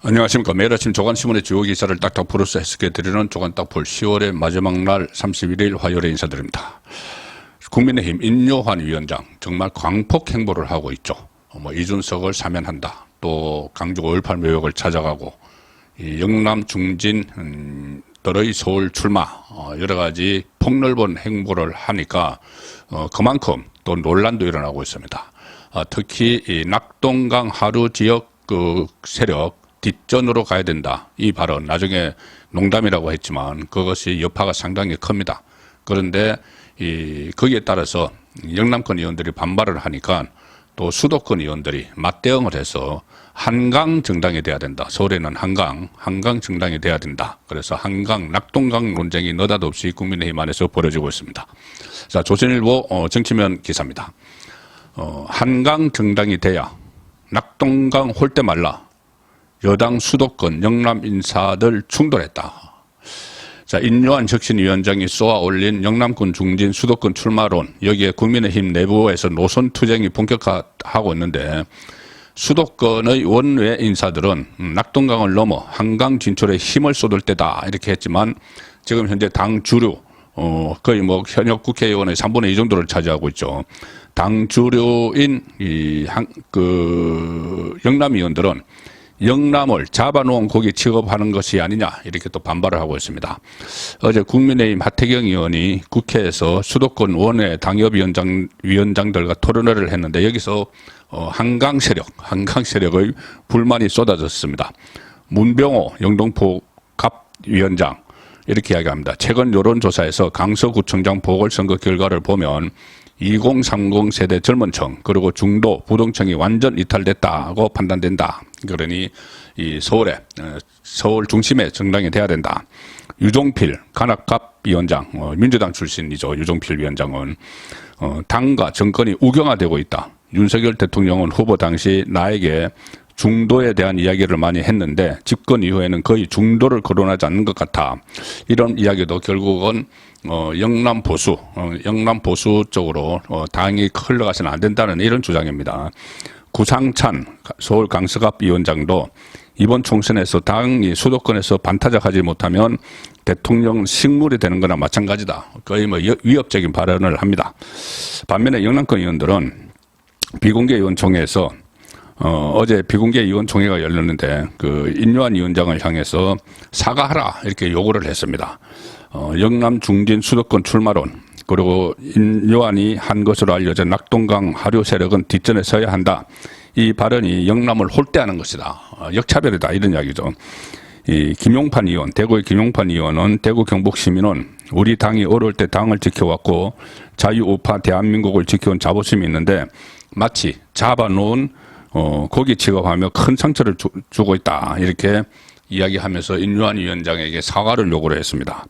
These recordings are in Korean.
안녕하십니까. 매일 아침 조간신문의 주요 기사를 딱딱 풀어서 해석해드리는 조간딱풀 10월의 마지막 날 31일 화요일에 인사드립니다. 국민의힘 인요한 위원장 정말 광폭 행보를 하고 있죠. 이준석을 사면한다. 또 강주 5.18 묘역을 찾아가고 이 영남 중진 들의 서울 출마 여러 가지 폭넓은 행보를 하니까 그만큼 또 논란도 일어나고 있습니다. 특히 이 낙동강 하류 지역 그 세력 뒷전으로 가야 된다. 이 발언 나중에 농담이라고 했지만 그것이 여파가 상당히 큽니다. 그런데 거기에 따라서 영남권 의원들이 반발을 하니까 또 수도권 의원들이 맞대응을 해서 한강 정당이 돼야 된다. 서울에는 한강 정당이 돼야 된다. 그래서 한강, 낙동강 논쟁이 느닷없이 국민의힘 안에서 벌어지고 있습니다. 자, 조선일보 정치면 기사입니다. 한강 정당이 돼야 낙동강 홀대 말라. 여당 수도권 영남 인사들 충돌했다. 자, 인요한 혁신위원장이 쏘아 올린 영남권 중진 수도권 출마론, 여기에 국민의힘 내부에서 노선 투쟁이 본격화하고 있는데 수도권의 원외 인사들은 낙동강을 넘어 한강 진출에 힘을 쏟을 때다 이렇게 했지만 지금 현재 당 주류 거의 현역 국회의원의 3분의 2 정도를 차지하고 있죠. 당 주류인 영남 의원들은 영남을 잡아놓은 고기 취급하는 것이 아니냐 이렇게 또 반발을 하고 있습니다. 어제 국민의힘 하태경 의원이 국회에서 수도권 원외 당협위원장들과 토론회를 했는데 여기서 한강 세력의 불만이 쏟아졌습니다. 문병호 영등포 갑위원장 이렇게 이야기합니다. 최근 여론조사에서 강서구청장 보궐선거 결과를 보면 2030 세대 젊은 층 그리고 중도 부동층이 완전 이탈됐다고 판단된다. 그러니 이 서울 중심의 정당이 돼야 된다. 유종필 간악갑 위원장 민주당 출신이죠. 유종필 위원장은 당과 정권이 우경화되고 있다. 윤석열 대통령은 후보 당시 나에게 중도에 대한 이야기를 많이 했는데 집권 이후에는 거의 중도를 거론하지 않는 것 같아. 이런 이야기도 결국은 영남 보수 쪽으로 당이 흘러가서는 안 된다는 이런 주장입니다. 구상찬 서울 강서갑 위원장도 이번 총선에서 당이 수도권에서 반타작하지 못하면 대통령 식물이 되는 거나 마찬가지다. 거의 위협적인 발언을 합니다. 반면에 영남권 의원들은 비공개 의원총회에서 어제 비공개 의원총회가 열렸는데 인요한 위원장을 향해서 사과하라 이렇게 요구를 했습니다. 영남 중진 수도권 출마론 그리고 인요한이 한 것으로 알려진 낙동강 하류 세력은 뒷전에 서야 한다. 이 발언이 영남을 홀대하는 것이다. 역차별이다 이런 이야기죠. 김용판 의원, 대구의 김용판 의원은 대구 경북 시민은 우리 당이 어려울 때 당을 지켜왔고 자유우파 대한민국을 지켜온 자부심이 있는데 마치 잡아놓은 고기 취급하며 큰 상처를 주고 있다. 이렇게 이야기하면서 인요한 위원장에게 사과를 요구를 했습니다.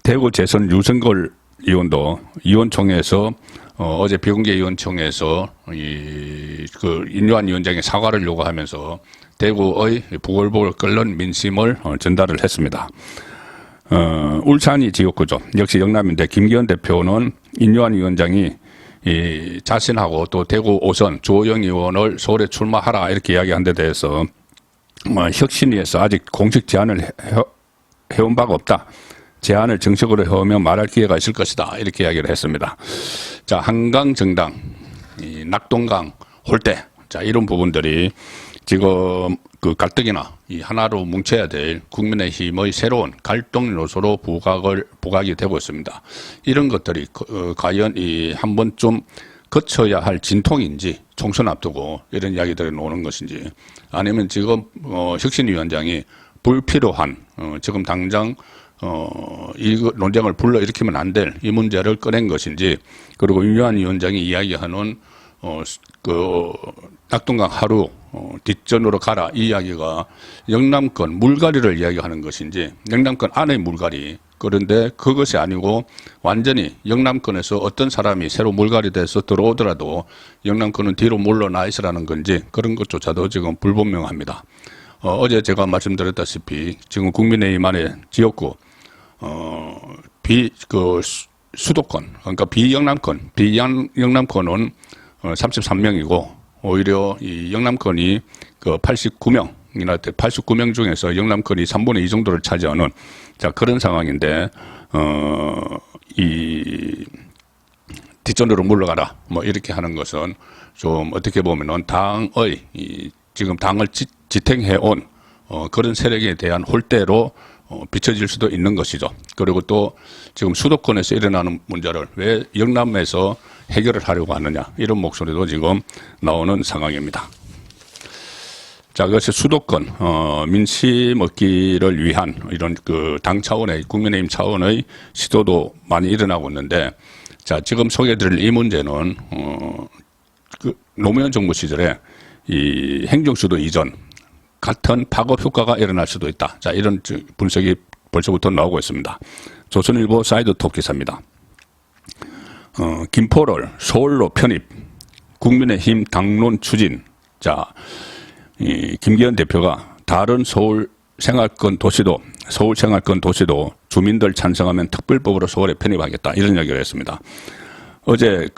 대구 재선 유승걸 의원도 의원총회에서 어제 비공개 의원총회에서 인요한 위원장의 사과를 요구하면서 대구의 부글부글 끓는 민심을 전달을 했습니다. 울산이 지역구죠. 역시 영남인데 김기현 대표는 인요한 위원장이 자신하고 또 대구 5선 조호영 의원을 서울에 출마하라 이렇게 이야기한 데 대해서 혁신위에서 아직 공식 제안을 해온 바가 없다. 제안을 정식으로 해오면 말할 기회가 있을 것이다. 이렇게 이야기를 했습니다. 자, 한강 정당, 낙동강 홀대, 자, 이런 부분들이 지금 갈등이나 하나로 뭉쳐야 될 국민의힘의 새로운 갈등 요소로 부각이 되고 있습니다. 이런 것들이 과연 한 번쯤 거쳐야 할 진통인지 총선 앞두고 이런 이야기들이 나오는 것인지 아니면 지금 혁신위원장이 불필요한 지금 당장 이 논쟁을 불러일으키면 안 될 이 문제를 꺼낸 것인지 그리고 인요한 위원장이 이야기하는 낙동강 하루 뒷전으로 가라 이 이야기가 영남권 물갈이를 이야기하는 것인지 영남권 안의 물갈이 그런데 그것이 아니고 완전히 영남권에서 어떤 사람이 새로 물갈이 돼서 들어오더라도 영남권은 뒤로 물러나 있으라는 건지 그런 것조차도 지금 불분명합니다. 어제 제가 말씀드렸다시피 지금 국민의힘 안에 지역구 수도권 그러니까 비영남권은 33명이고 오히려 이 영남권이 89명 명이나 89명 중에서 영남권이 3분의 2 정도를 차지하는 자 그런 상황인데 이 뒷전으로 물러가라 뭐 이렇게 하는 것은 좀 어떻게 보면은 당의 지금 당을 지탱해 온 그런 세력에 대한 홀대로 비춰질 수도 있는 것이죠. 그리고 또 지금 수도권에서 일어나는 문제를 왜 영남에서 해결을 하려고 하느냐 이런 목소리도 지금 나오는 상황입니다. 자, 그것이 수도권 민심 얻기를 위한 이런 그 당 차원의 국민의힘 차원의 시도도 많이 일어나고 있는데, 자 지금 소개해드릴 이 문제는 그 노무현 정부 시절에 이 행정수도 이전 같은 파급 효과가 일어날 수도 있다. 자 이런 분석이 벌써부터 나오고 있습니다. 조선일보 사이드톡 기사입니다. 김포를 서울로 편입, 국민의힘 당론 추진. 자, 이 김기현 대표가 다른 서울 생활권 도시도 주민들 찬성하면 특별법으로 서울에 편입하겠다 이런 이야기를 했습니다. 어제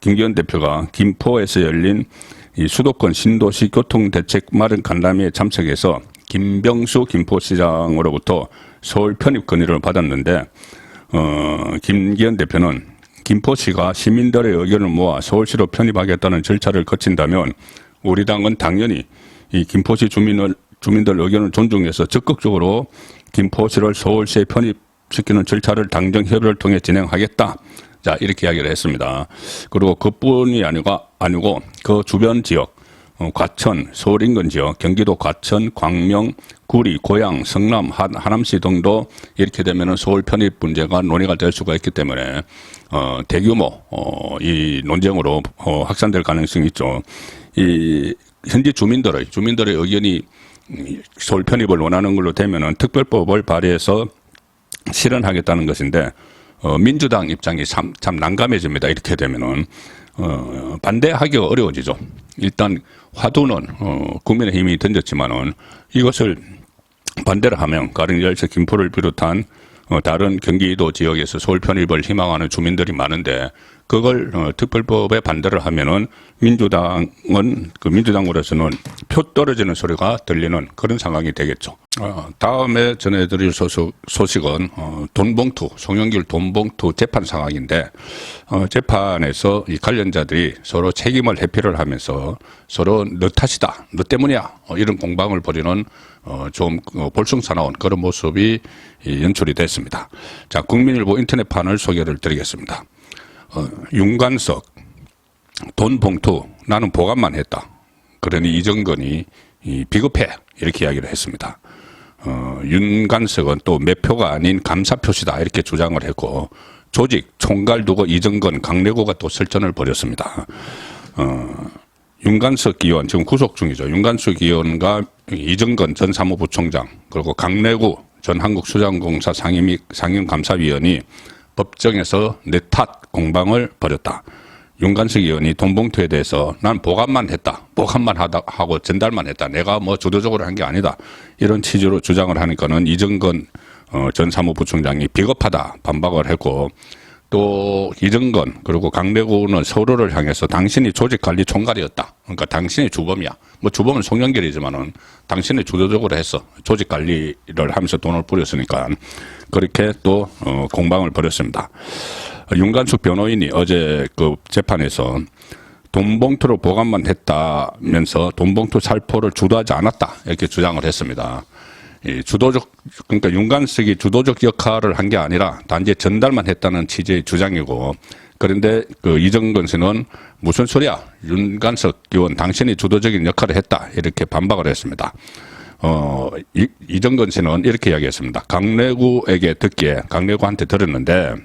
김기현 대표가 김포에서 열린 이 수도권 신도시 교통대책 마련 간담회에 참석해서 김병수 김포시장으로부터 서울 편입 건의를 받았는데 김기현 대표는 김포시가 시민들의 의견을 모아 서울시로 편입하겠다는 절차를 거친다면 우리 당은 당연히 이 김포시 주민들 의견을 존중해서 적극적으로 김포시를 서울시에 편입시키는 절차를 당정 협의를 통해 진행하겠다. 자 이렇게 이야기를 했습니다. 그리고 그뿐이 아니고 그 주변 지역 과천, 서울 인근 지역, 경기도 과천, 광명, 구리, 고양, 성남, 하남시 등도 이렇게 되면은 서울 편입 문제가 논의가 될 수가 있기 때문에 대규모 이 논쟁으로 확산될 가능성이 있죠. 이 현지 주민들의 의견이 서울 편입을 원하는 걸로 되면은 특별법을 발의해서 실현하겠다는 것인데 민주당 입장이 참 난감해집니다. 이렇게 되면은 반대하기가 어려워지죠. 일단 화두는 국민의힘이 던졌지만은 이것을 반대를 하면 가령 열차 김포를 비롯한 다른 경기도 지역에서 서울 편입을 희망하는 주민들이 많은데 그걸 특별법에 반대를 하면은 민주당으로서는 표 떨어지는 소리가 들리는 그런 상황이 되겠죠. 다음에 전해드릴 소식은 송영길 돈봉투 재판 상황인데 재판에서 이 관련자들이 서로 책임을 회피를 하면서 서로 너 탓이다, 너 때문이야 이런 공방을 벌이는 좀 볼썽사나운 그런 모습이 연출이 됐습니다. 자, 국민일보 인터넷판을 소개를 드리겠습니다. 윤관석 돈 봉투 나는 보관만 했다. 그러니 이정건이 비겁해 이렇게 이야기를 했습니다. 윤관석은 또 매표가 아닌 감사표시다 이렇게 주장을 했고 조직 총괄 두고 이정건 강내구가 또 설전을 벌였습니다. 윤관석 의원 지금 구속 중이죠. 윤관석 의원과 이정건 전 사무부총장 그리고 강내구 전 한국수자원공사 상임감사위원이 법정에서 내 탓 공방을 벌였다. 윤관석 의원이 돈봉투에 대해서 난 보관만 하고 전달만 했다. 내가 뭐 주도적으로 한 게 아니다. 이런 취지로 주장을 하니까는 이정건 전 사무부총장이 비겁하다 반박을 했고 또 이정건 그리고 강내구는 서로를 향해서 당신이 조직관리 총괄이었다. 그러니까 당신이 주범이야. 뭐 주범은 송영길이지만은 당신이 주도적으로 했어. 조직관리를 하면서 돈을 뿌렸으니까 그렇게 또 공방을 벌였습니다. 윤관숙 변호인이 어제 그 재판에서 돈봉투로 보관만 했다면서 돈봉투 살포를 주도하지 않았다 이렇게 주장을 했습니다. 그러니까 윤관석이 주도적 역할을 한 게 아니라 단지 전달만 했다는 취지의 주장이고 그런데 그 이정건 씨는 무슨 소리야? 윤관석 의원 당신이 주도적인 역할을 했다 이렇게 반박을 했습니다. 이정건 씨는 이렇게 이야기했습니다. 강내구한테 들었는데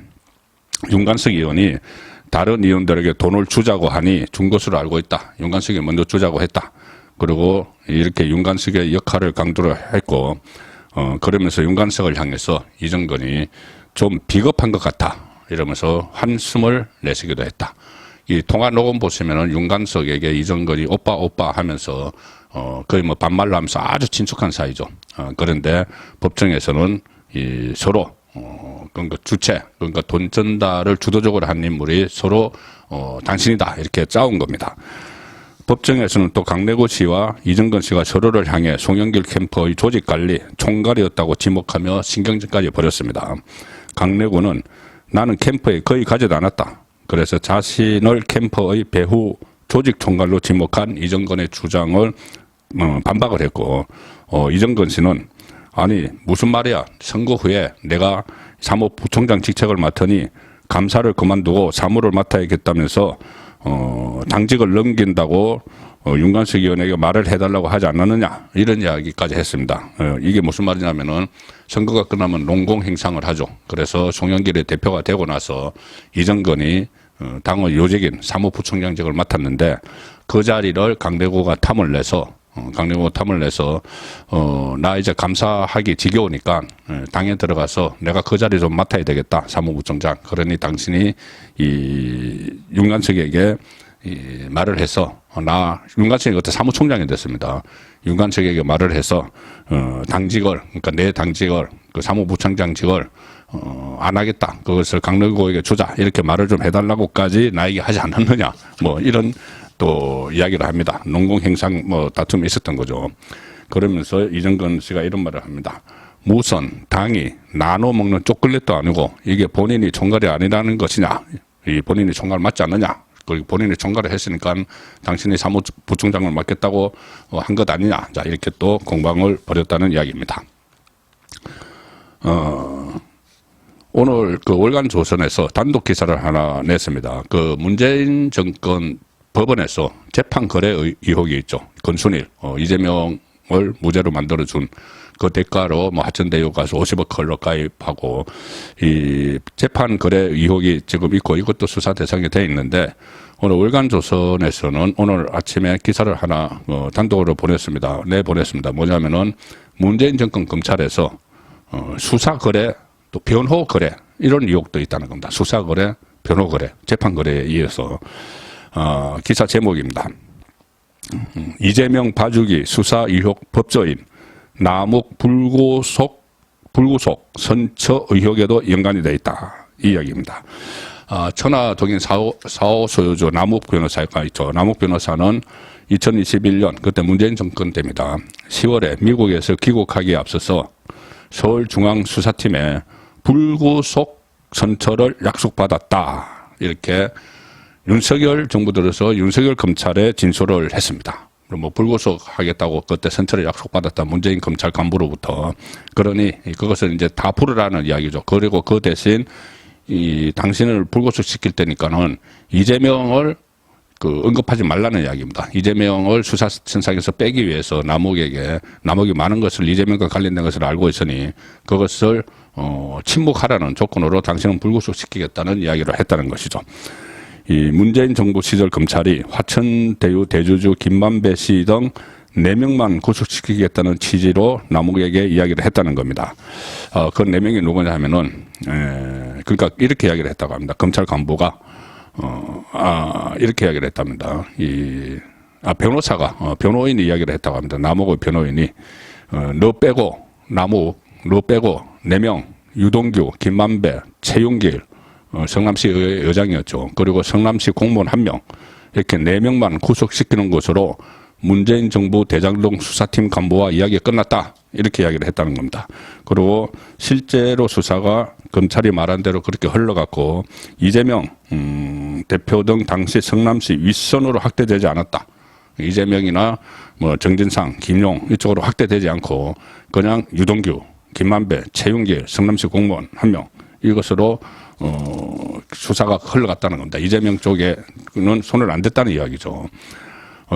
윤관석 의원이 다른 의원들에게 돈을 주자고 하니 준 것으로 알고 있다. 윤관석이 먼저 주자고 했다. 그리고 이렇게 윤관석의 역할을 강조를 했고 그러면서 윤관석을 향해서 이정건이 좀 비겁한 것 같아 이러면서 한숨을 내쉬기도 했다. 이 통화 녹음 보시면은 윤관석에게 이정건이 오빠 하면서 거의 뭐 반말로 하면서 아주 친숙한 사이죠. 그런데 법정에서는 이 서로 그러니까 그러니까 돈 전달을 주도적으로 한 인물이 서로 당신이다 이렇게 짜온 겁니다. 법정에서는 또 강래구 씨와 이정근 씨가 서로를 향해 송영길 캠프의 조직관리 총괄이었다고 지목하며 신경전까지 벌였습니다. 강래구는 나는 캠프에 거의 가지도 않았다. 그래서 자신을 캠프의 배후 조직 총괄로 지목한 이정근의 주장을 반박을 했고, 이정근 씨는 아니 무슨 말이야, 선거 후에 내가 사무부총장 직책을 맡으니 감사를 그만두고 사무를 맡아야겠다면서 당직을 넘긴다고 윤관석 의원에게 말을 해달라고 하지 않았느냐, 이런 이야기까지 했습니다. 이게 무슨 말이냐면은 선거가 끝나면 농공행상을 하죠. 그래서 송영길의 대표가 되고 나서 이정근이 당의 요직인 사무부총장직을 맡았는데 그 자리를 강대구가 탐을 내서 나 이제 감사하기 지겨우니까 당에 들어가서 내가 그 자리 좀 맡아야 되겠다, 사무부총장. 그러니 당신이 이 윤관석에게 말을 해서 윤관석이 그때 사무총장이 됐습니다. 윤관석에게 말을 해서 당직을, 그러니까 내 당직을, 그 사무부총장직을 안 하겠다, 그것을 강대구에게 주자, 이렇게 말을 좀 해달라고까지 나에게 하지 않았느냐, 뭐 이런 또 이야기를 합니다. 농공행상 뭐 다툼이 있었던 거죠. 그러면서 이정근 씨가 이런 말을 합니다. 무슨 당이 나눠 먹는 초콜릿도 아니고 이게 본인이 총괄이 아니라는 것이냐, 이 본인이 총괄 맞지 않느냐, 그리고 본인이 총괄을 했으니까 당신이 사무부총장을 맡겠다고 한 것 아니냐, 자 이렇게 또 공방을 벌였다는 이야기입니다. 오늘 그 월간 조선에서 단독 기사를 하나 냈습니다. 그 문재인 정권 법원에서 재판 거래 의혹이 있죠. 권순일, 이재명을 무죄로 만들어준 그 대가로 뭐 하천대유 가서 50억 걸러 가입하고 이 재판 거래 의혹이 지금 있고 이것도 수사 대상이 돼 있는데, 오늘 월간조선에서는 오늘 아침에 기사를 하나 단독으로 내보냈습니다. 뭐냐면은 문재인 정권 검찰에서 수사 거래 또 변호 거래 이런 의혹도 있다는 겁니다. 수사 거래, 변호 거래, 재판 거래에 의해서. 기사 제목입니다. 이재명 봐주기 수사 의혹 법조인 남욱 불구속 선처 의혹에도 연관이 되어 있다, 이 이야기입니다. 천화동인 4호 소유주 남욱 변호사가 있죠. 남욱 변호사는 2021년 그때 문재인 정권 때입니다. 10월에 미국에서 귀국하기에 앞서서 서울중앙수사팀에 불구속 선처를 약속받았다, 이렇게 윤석열 정부 들어서 윤석열 검찰에 진술을 했습니다. 뭐 불구속하겠다고 그때 선처를 약속받았다, 문재인 검찰 간부로부터. 그러니 그것을 이제 다 풀으라는 이야기죠. 그리고 그 대신 이 당신을 불구속시킬 때니까는 이재명을 언급하지 말라는 이야기입니다. 이재명을 수사선상에서 빼기 위해서 남욱이 많은 것을 이재명과 관련된 것을 알고 있으니 그것을 침묵하라는 조건으로 당신은 불구속시키겠다는 이야기를 했다는 것이죠. 이 문재인 정부 시절 검찰이 화천대유 대주주 김만배 씨 등 4명만 구속시키겠다는 취지로 남욱에게 이야기를 했다는 겁니다. 그 4명이 누구냐 하면은, 그러니까 이렇게 이야기를 했다고 합니다. 검찰 간부가, 이렇게 이야기를 했답니다. 변호인이 이야기를 했다고 합니다. 남욱의 변호인이, 너 빼고 4명, 유동규, 김만배, 최윤길, 성남시 의장이었죠. 그리고 성남시 공무원 1명, 이렇게 4명만 구속시키는 것으로 문재인 정부 대장동 수사팀 간부와 이야기가 끝났다, 이렇게 이야기를 했다는 겁니다. 그리고 실제로 수사가 검찰이 말한 대로 그렇게 흘러갔고 이재명 대표 등 당시 성남시 윗선으로 확대되지 않았다. 이재명이나 뭐 정진상, 김용 이쪽으로 확대되지 않고 그냥 유동규, 김만배, 최윤길, 성남시 공무원 1명, 이것으로 수사가 흘러갔다는 겁니다. 이재명 쪽에는 손을 안 댔다는 이야기죠.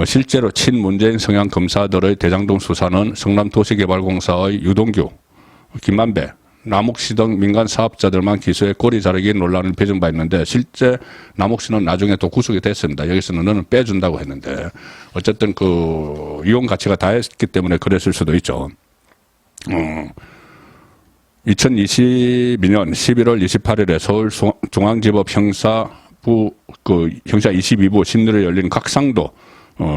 실제로 친문재인 성향 검사들의 대장동 수사는 성남도시개발공사의 유동규, 김만배, 남욱 씨 등 민간 사업자들만 기소해 꼬리 자르기 논란을 빚은 바 있는데, 실제 남욱 씨는 나중에 또 구속이 됐습니다. 여기서는 너는 빼준다고 했는데 어쨌든 그 이용 가치가 다했기 때문에 그랬을 수도 있죠. 2022년 11월 28일에 서울중앙지법 형사부 형사 22부 심리를 열린 각상도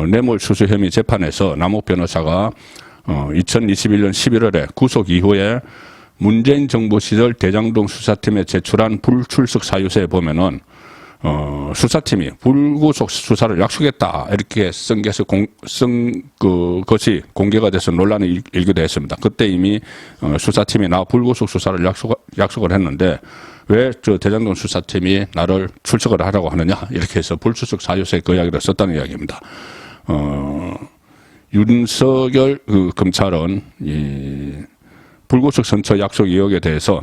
뇌물수수 혐의 재판에서 남욱 변호사가 2021년 11월에 구속 이후에 문재인 정부 시절 대장동 수사팀에 제출한 불출석 사유서에 보면은 수사팀이 불구속 수사를 약속했다 이렇게 쓴 것이 공개가 돼서 논란이 일기도 했습니다. 그때 이미 수사팀이 나 불구속 수사를 약속을 했는데 왜 저 대장동 수사팀이 나를 출석을 하라고 하느냐 이렇게 해서 불출석 사유서에 그 이야기를 썼다는 이야기입니다. 윤석열 검찰은 이 불구속 선처 약속 의혹에 대해서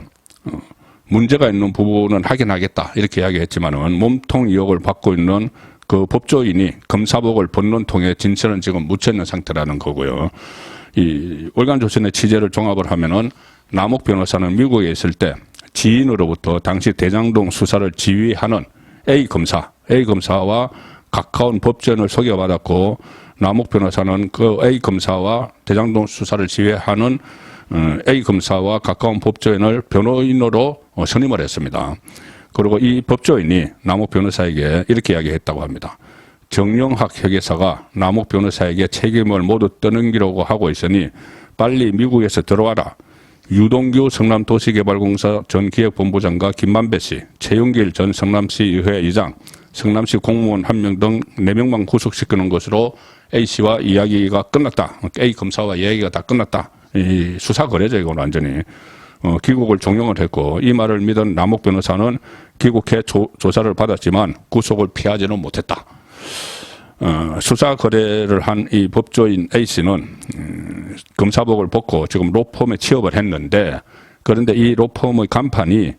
문제가 있는 부분은 확인하겠다 이렇게 이야기했지만은 몸통 의혹을 받고 있는 그 법조인이 검사복을 벗는 통에 진실은 지금 묻혀 있는 상태라는 거고요. 이 월간조선의 취재를 종합을 하면은 남욱 변호사는 미국에 있을 때 지인으로부터 당시 대장동 수사를 지휘하는 A 검사와 가까운 법조인을 소개받았고 남욱 변호사는 그 A 검사와 대장동 수사를 지휘하는 A 검사와 가까운 법조인을 변호인으로 선임을 했습니다. 그리고 이 법조인이 남욱 변호사에게 이렇게 이야기했다고 합니다. 정영학 회계사가 남욱 변호사에게 책임을 모두 떠넘기려고 하고 있으니 빨리 미국에서 들어와라. 유동규 성남도시개발공사 전 기획본부장과 김만배 씨, 최용길 전 성남시의회 의장, 성남시 공무원 1명 등 4명만 구속시키는 것으로 A씨와 이야기가 끝났다. A 검사와 이야기가 다 끝났다. 이 수사 거래죠, 이건 완전히. 귀국을 종용을 했고, 이 말을 믿은 남욱 변호사는 귀국해 조사를 받았지만 구속을 피하지는 못했다. 수사 거래를 한 이 법조인 A씨는 검사복을 벗고 지금 로펌에 취업을 했는데, 그런데 이 로펌의 간판이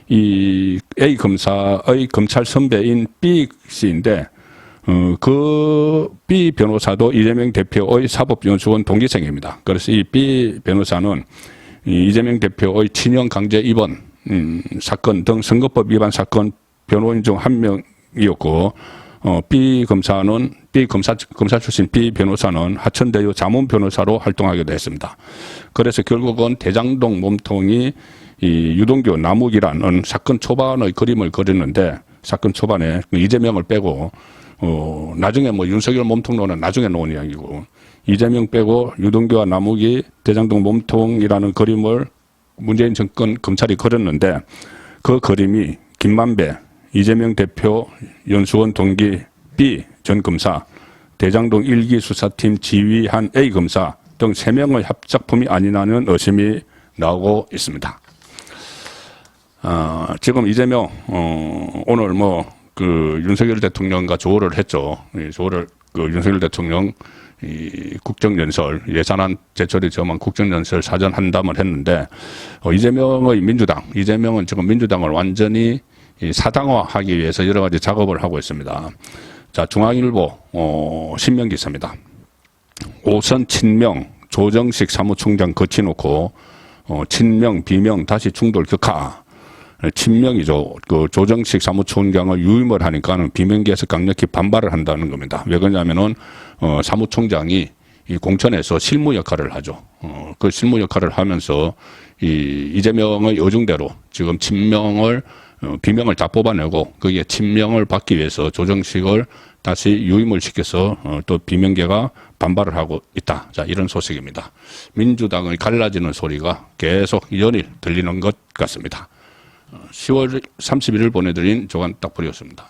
이 A 검사의 검찰 선배인 B씨인데, 그 B 변호사도 이재명 대표의 사법연수원 동기생입니다. 그래서 이 B 변호사는 이재명 대표의 친형 강제 입원 사건 등 선거법 위반 사건 변호인 중 한 명이었고, B 검사 출신 B 변호사는 하천대유 자문 변호사로 활동하기도 했습니다. 그래서 결국은 대장동 몸통이 이 유동규 남욱이라는 사건 초반의 그림을 그렸는데, 사건 초반에 이재명을 빼고 나중에 뭐 윤석열 몸통론은 나중에 놓은 이야기고, 이재명 빼고 유동규와 남욱이 대장동 몸통이라는 그림을 문재인 정권 검찰이 그렸는데, 그 그림이 김만배, 이재명 대표 연수원 동기 B 전 검사, 대장동 1기 수사팀 지휘한 A 검사 등 3명의 합작품이 아니냐는 의심이 나오고 있습니다. 지금 이재명 오늘 그 윤석열 대통령과 조언을 했죠. 조언을 윤석열 대통령 이 국정연설, 예산안 제철이 저만 국정연설 사전 한담을 했는데, 이재명의 이재명은 지금 민주당을 완전히 사당화하기 위해서 여러 가지 작업을 하고 있습니다. 자, 중앙일보 신명 기사입니다. 오선 친명 조정식 사무총장 거치놓고 친명 비명 다시 충돌 격화. 친명이죠. 그 조정식 사무총장을 유임을 하니까는 비명계에서 강력히 반발을 한다는 겁니다. 왜 그러냐면은 사무총장이 이 공천에서 실무 역할을 하죠. 그 실무 역할을 하면서 이재명의 의중대로 지금 친명을 비명을 다 뽑아내고 거기에 친명을 받기 위해서 조정식을 다시 유임을 시켜서 또 비명계가 반발을 하고 있다. 자, 이런 소식입니다. 민주당의 갈라지는 소리가 계속 연일 들리는 것 같습니다. 10월 31일 보내드린 조간 딱풀이었습니다.